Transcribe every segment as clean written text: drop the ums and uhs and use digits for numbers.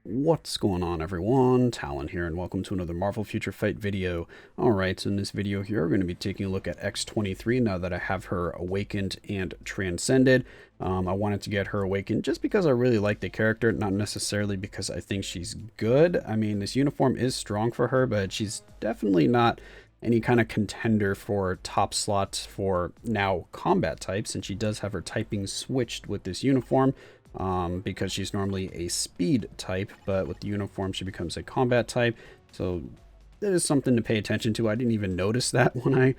What's going on, everyone? Talen here, and welcome to another Marvel Future Fight video. Alright, so in this video here, we're going to be taking a look at X-23 now that I have her awakened and transcended. I wanted to get her awakened just because I really like the character, not necessarily because I think she's good. I mean, this uniform is strong for her, but she's definitely not any kind of contender for top slots for now combat types, and she does have her typing switched with this uniform. Because she's normally a speed type, but with the uniform she becomes a combat type. So that is something to pay attention to. I didn't even notice that when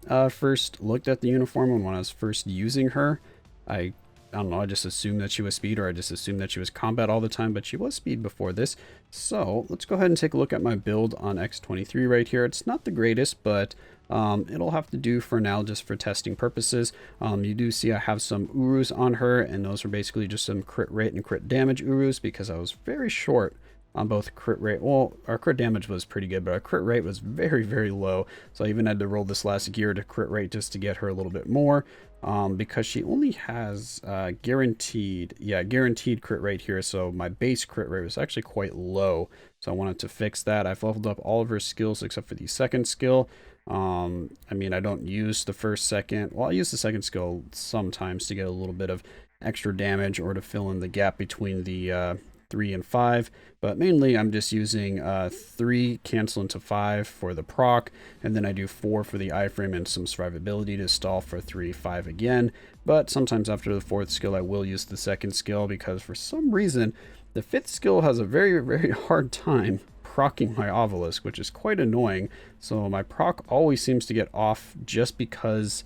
I first looked at the uniform, and when I was first using her. I don't know, I just assumed that she was speed, or I just assumed that she was combat all the time, but she was speed before this. So let's go ahead and take a look at my build on X-23 right here. It's not the greatest, but it'll have to do for now just for testing purposes. You do see I have some Urus on her, and those are basically just some crit rate and crit damage Urus because I was very short on both crit rate. Well, our crit damage was pretty good, but our crit rate was very, very low. So I even had to roll this last gear to crit rate just to get her a little bit more. Because she only has guaranteed crit rate here, so my base crit rate was actually quite low, so I wanted to fix that. I've leveled up all of her skills except for the second skill. I mean, I don't use the first, second, well, I use the second skill sometimes to get a little bit of extra damage or to fill in the gap between the 3 and 5, but mainly I'm just using 3 cancel into 5 for the proc, and then I do 4 for the iframe and some survivability to stall for 3, 5 again. But sometimes after the 4th skill I will use the second skill, because for some reason the 5th skill has a very, very hard time procking my Obelisk, which is quite annoying. So my proc always seems to get off just because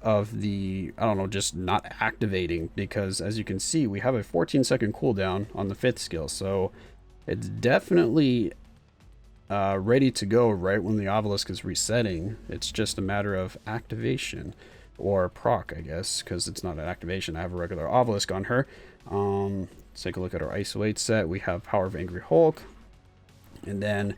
of the, I don't know, just not activating, because as you can see we have a 14-second cooldown on the 5th skill, so it's definitely ready to go right when the Obelisk is resetting. It's just a matter of activation or proc, I guess, because it's not an activation. I have a regular Obelisk on her. Let's take a look at our isolate set. We have Power of Angry Hulk, and then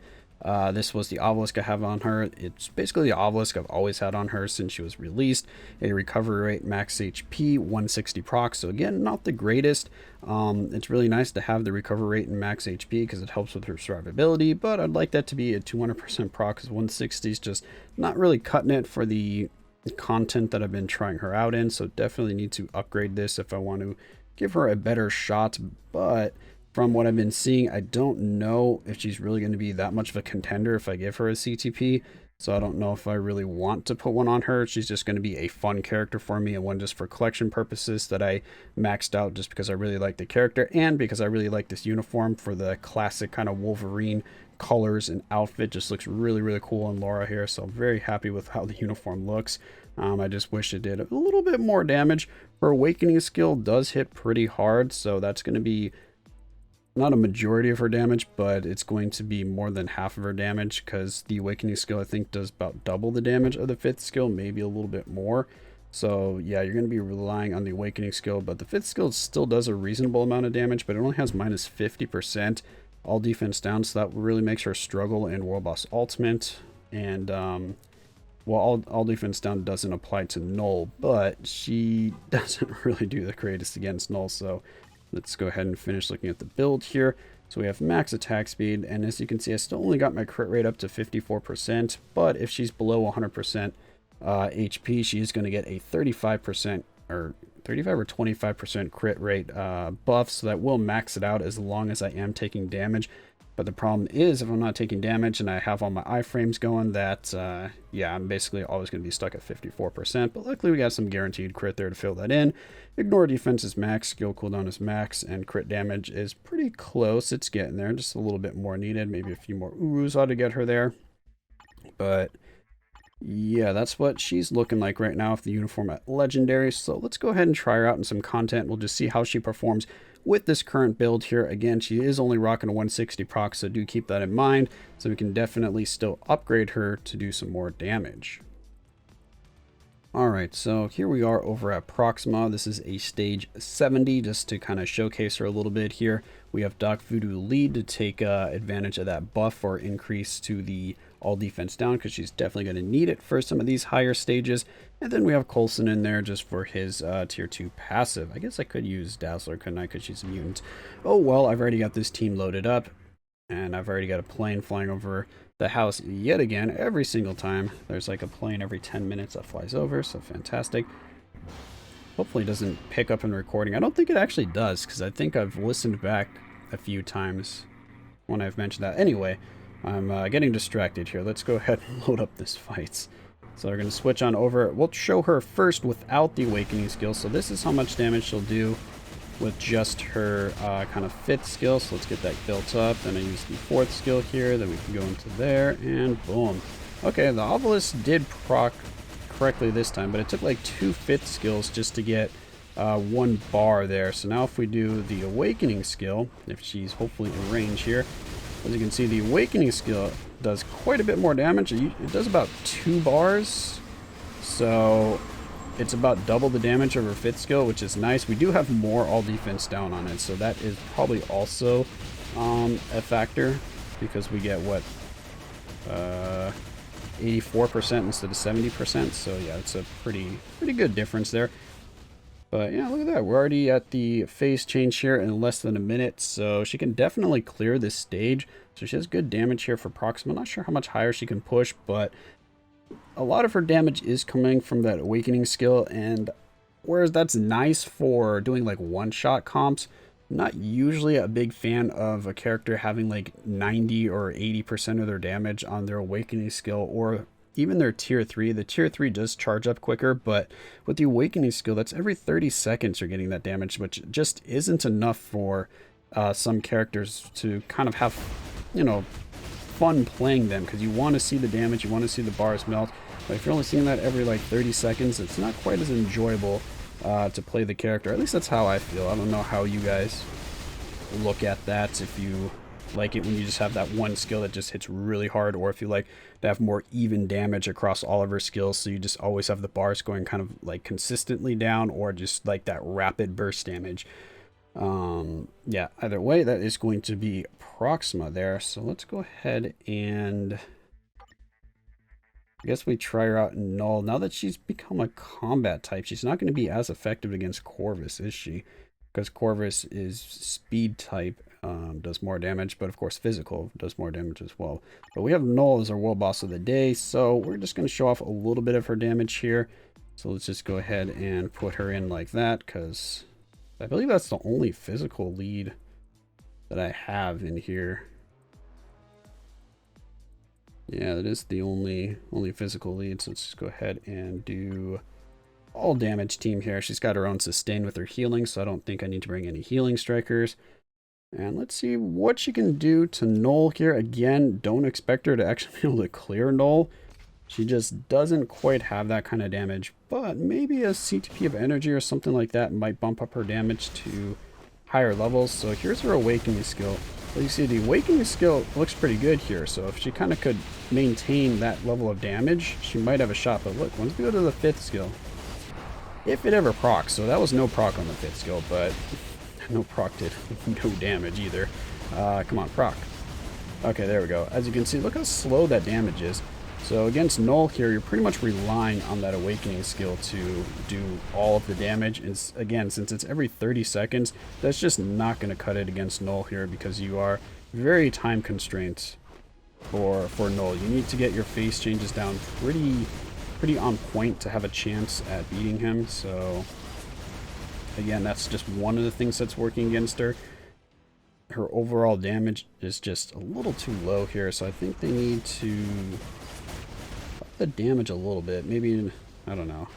this was the Obelisk I have on her. It's basically the Obelisk I've always had on her since she was released. A recovery rate, max HP, 160 proc. So again, not the greatest. It's really nice to have the recovery rate and max HP because it helps with her survivability, but I'd like that to be a 200% proc, because 160 is just not really cutting it for the content that I've been trying her out in. So definitely need to upgrade this if I want to give her a better shot. But from what I've been seeing, I don't know if she's really going to be that much of a contender if I give her a CTP. So I don't know if I really want to put one on her. She's just going to be a fun character for me, and one just for collection purposes that I maxed out just because I really like the character, and because I really like this uniform for the classic kind of Wolverine colors and outfit. Just looks really, really cool on Laura here. So I'm very happy with how the uniform looks. I just wish it did a little bit more damage. Her awakening skill does hit pretty hard, so that's going to be not a majority of her damage, but it's going to be more than half of her damage, because the awakening skill I think does about double the damage of the 5th skill, maybe a little bit more. So yeah, you're going to be relying on the awakening skill, but the 5th skill still does a reasonable amount of damage, but it only has minus 50% all defense down, so that really makes her struggle in World Boss Ultimate. And well, all defense down doesn't apply to Null, but she doesn't really do the greatest against Null. So let's go ahead and finish looking at the build here. So we have max attack speed, and as you can see, I still only got my crit rate up to 54%, but if she's below 100% HP, she is going to get a 35% or 35 or 25% crit rate buff, so that will max it out as long as I am taking damage. But the problem is, if I'm not taking damage and I have all my iframes going, that, yeah, I'm basically always going to be stuck at 54%. But luckily, we got some guaranteed crit there to fill that in. Ignore defense is max, skill cooldown is max, and crit damage is pretty close. It's getting there, just a little bit more needed. Maybe a few more Urus ought to get her there. But yeah, that's what she's looking like right now with the uniform at Legendary. So let's go ahead and try her out in some content. We'll just see how she performs with this current build here. Again, she is only rocking a 160 proc, so do keep that in mind. So we can definitely still upgrade her to do some more damage. Alright, so here we are over at Proxima. This is a stage 70, just to kind of showcase her a little bit here. We have Doc Voodoo lead to take advantage of that buff or increase to the all defense down, because she's definitely going to need it for some of these higher stages. And then we have Coulson in there just for his tier 2 passive. I guess I could use Dazzler, couldn't I, because she's a mutant. Oh well, I've already got this team loaded up, and I've already got a plane flying over the house yet again. Every single time there's like a plane every 10 minutes that flies over, so fantastic. Hopefully it doesn't pick up in recording. I don't think it actually does, because I think I've listened back a few times when I've mentioned that. Anyway, I'm getting distracted here. Let's go ahead and load up this fight. So we're going to switch on over. We'll show her first without the awakening skill. So this is how much damage she'll do with just her kind of 5th skill. So let's get that built up. Then I use the 4th skill here. Then we can go into there, and boom. Okay, the Obelisk did proc correctly this time, but it took like 2 5th skills just to get 1 bar there. So now if we do the awakening skill, if she's hopefully in range here, as you can see, the awakening skill does quite a bit more damage. It does about 2 bars, so it's about double the damage of her 5th skill, which is nice. We do have more all defense down on it, so that is probably also a factor, because we get what, 84% instead of 70%. So yeah, it's a pretty good difference there. But yeah, look at that. We're already at the phase change here in less than a minute, so she can definitely clear this stage. So she has good damage here for Proxima. Not sure how much higher she can push, but a lot of her damage is coming from that awakening skill, and whereas that's nice for doing like one-shot comps, not usually a big fan of a character having like 90 or 80% of their damage on their awakening skill, or even their tier 3. The tier 3 does charge up quicker, but with the awakening skill, that's every 30 seconds you're getting that damage, which just isn't enough for some characters to kind of have, you know, fun playing them, because you want to see the damage, you want to see the bars melt. But if you're only seeing that every like 30 seconds, it's not quite as enjoyable to play the character. At least that's how I feel. I don't know how you guys look at that, if you like it when you just have that one skill that just hits really hard, or if you like to have more even damage across all of her skills, so you just always have the bars going kind of like consistently down, or just like that rapid burst damage. Yeah, either way, that is going to be Proxima there. So let's go ahead and I guess we try her out in Null. Now that she's become a combat type, she's not going to be as effective against Corvus, is she? Because Corvus is speed type, does more damage, but of course physical does more damage as well. But we have Null as our world boss of the day, so we're just going to show off a little bit of her damage here. So let's just go ahead and put her in like that, because I believe that's the only physical lead that I have in here. Yeah, that is the only physical lead. So let's just go ahead and do all damage team here. She's got her own sustain with her healing, so I don't think I need to bring any healing strikers. And let's see what she can do to Null here. Again, don't expect her to actually be able to clear Null. She just doesn't quite have that kind of damage, but maybe a CTP of energy or something like that might bump up her damage to higher levels. So here's her awakening skill. Well, you see the awakening skill looks pretty good here, so if she kind of could maintain that level of damage, she might have a shot. But look, once we go to the 5th skill, if it ever procs, so that was no proc on the 5th skill, but no proc did no damage either. Come on, proc. Okay, there we go. As you can see, look how slow that damage is. So against Null here, you're pretty much relying on that awakening skill to do all of the damage. And again, since it's every 30 seconds, that's just not going to cut it against Null here, because you are very time constrained for Null. You need to get your phase changes down pretty on point to have a chance at beating him. So again, that's just one of the things that's working against her. Her overall damage is just a little too low here, so I think they need to the damage a little bit. Maybe, I don't know,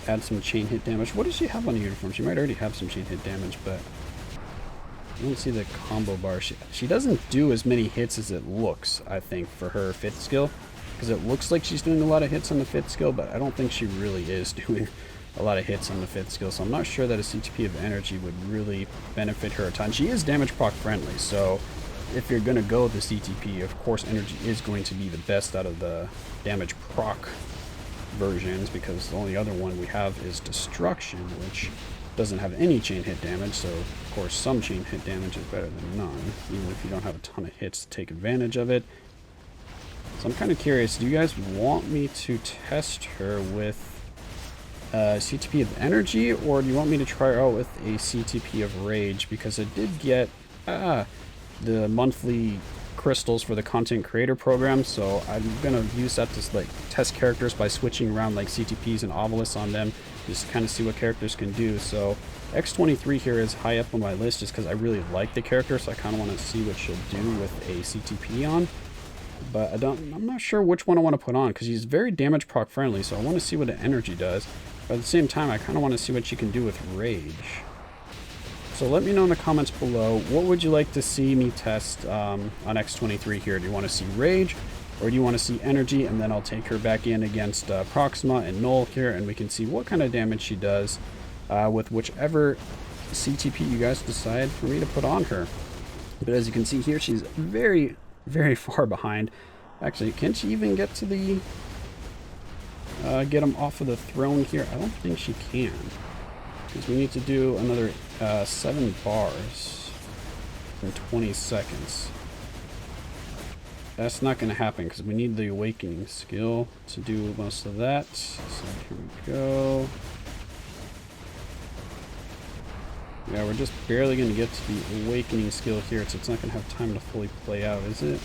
add some chain hit damage. What does she have on the uniform? She might already have some chain hit damage, but I don't see the combo bar. She doesn't do as many hits as it looks, I think, for her 5th skill, because it looks like she's doing a lot of hits on the 5th skill, but I don't think she really is doing a lot of hits on the 5th skill, so I'm not sure that a CTP of energy would really benefit her a ton. She is damage proc friendly, so if you're going to go with the CTP, of course energy is going to be the best out of the damage proc versions, because the only other one we have is destruction, which doesn't have any chain hit damage, so of course some chain hit damage is better than none, even if you don't have a ton of hits to take advantage of it. So I'm kind of curious, do you guys want me to test her with CTP of Energy, or do you want me to try her out with a CTP of Rage? Because I did get the monthly crystals for the content creator program, so I'm gonna use that to like test characters by switching around like CTPs and Obelisks on them, just to kind of see what characters can do. So X-23 here is high up on my list just because I really like the character, so I kind of want to see what she'll do with a CTP on. But I'm not sure which one I want to put on, because he's very damage proc friendly, so I want to see what the energy does. But at the same time, I kind of want to see what she can do with Rage. So let me know in the comments below, what would you like to see me test on X-23 here? Do you want to see Rage, or do you want to see Energy? And then I'll take her back in against Proxima and Null here, and we can see what kind of damage she does with whichever CTP you guys decide for me to put on her. But as you can see here, she's very, very far behind. Actually, can she even get to the... get him off of the throne here? I don't think she can, because we need to do another 7 bars in 20 seconds. That's not going to happen because we need the awakening skill to do most of that. So here we go. Yeah, we're just barely going to get to the awakening skill here, so it's not going to have time to fully play out, is it?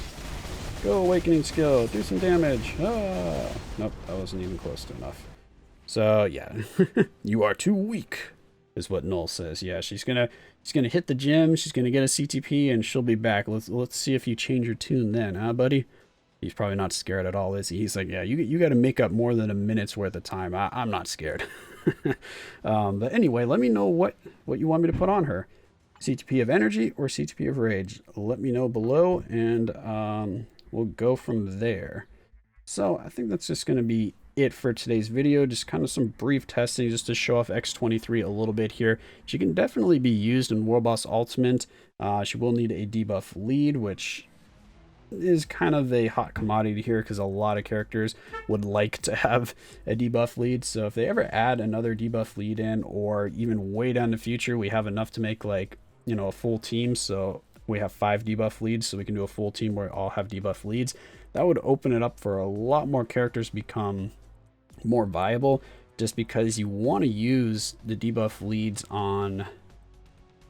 Go, awakening skill, do some damage. Ah! Nope, that wasn't even close to enough. So yeah, you are too weak, is what Null says. Yeah, she's gonna hit the gym, she's gonna get a CTP, and she'll be back. Let's see if you change your tune then, huh, buddy? He's probably not scared at all, is he? He's like, yeah, you got to make up more than a minute's worth of time. I'm not scared. But anyway, let me know what you want me to put on her. CTP of Energy or CTP of Rage? Let me know below, and we'll go from there. So I think that's just going to be it for today's video. Just kind of some brief testing just to show off X-23 a little bit here. She can definitely be used in War Boss Ultimate. She will need a debuff lead, which is kind of a hot commodity here because a lot of characters would like to have a debuff lead. So if they ever add another debuff lead in, or even way down the future, we have enough to make, like, you know, a full team. So we have 5 debuff leads, so we can do a full team where all have debuff leads. That would open it up for a lot more characters become more viable, just because you want to use the debuff leads on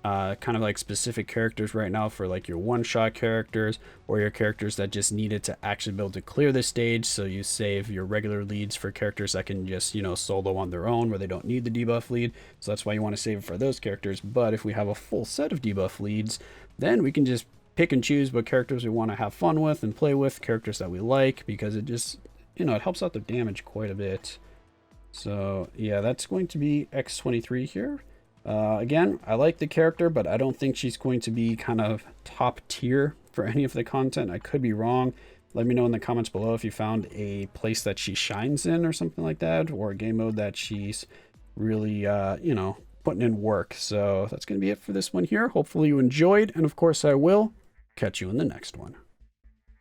kind of like specific characters right now for like your one-shot characters, or your characters that just needed to actually be able to clear the stage. So you save your regular leads for characters that can just, you know, solo on their own where they don't need the debuff lead. So that's why you want to save it for those characters. But if we have a full set of debuff leads, then we can just pick and choose what characters we want to have fun with and play with, characters that we like, because it just, you know, it helps out the damage quite a bit. So yeah, that's going to be X-23 here. Again, I like the character, but I don't think she's going to be kind of top tier for any of the content. I could be wrong. Let me know in the comments below if you found a place that she shines in or something like that, or a game mode that she's really, you know, putting in work. So that's going to be it for this one here. Hopefully you enjoyed, and of course I will catch you in the next one.